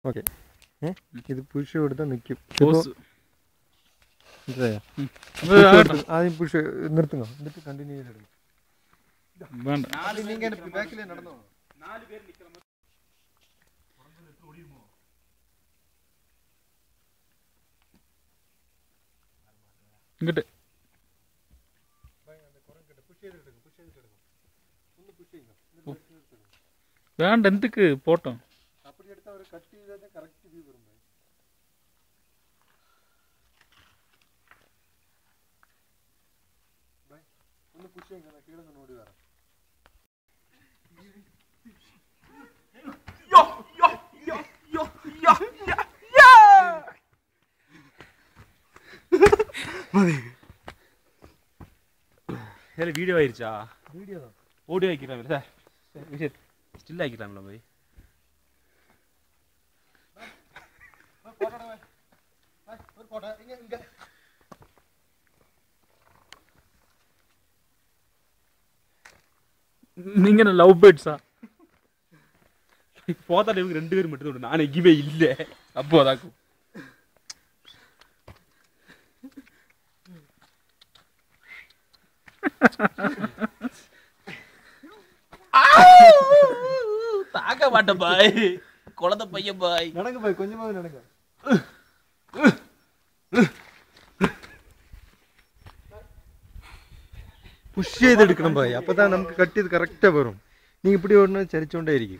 Okay. ഇത് push കൊടുത്താൽ നിൽക്കും. ആദ്യം പുഷ് നിർത്തുക, എന്നിട്ട് കണ്ടിന്യൂ ചെയ്തെടുക്കും. ഇങ്ങോട്ട് വേണ്ട, എന്തൊക്കെ പോട്ടോ. வீடியோ ஆயிருச்சா? வீடியோ தான். ஓடியோ ஆக்கிட்டாங்களே சார், ஸ்டில் ஆக்கிட்டாங்களா போய்? நீங்க என்ன லவ் பேர்ட்ஸா? போதால இவங்க 2 பேர் மட்டும் நான் எங்கேயுமே இல்லை. அப்போ அதாக்கும் தாக்க மாட்டேன் பாய், குழந்தை பையன் பாய். நடங்க பாய், கொஞ்சமாவது நடங்க. புஷ் ചെയ്തെടുക്കണം பாய், அப்பதான் நமக்கு கட்டியது கரெக்டா வரும். நீங்க இப்படி ஓடுனா சரிச்சோண்டே இருக்கு.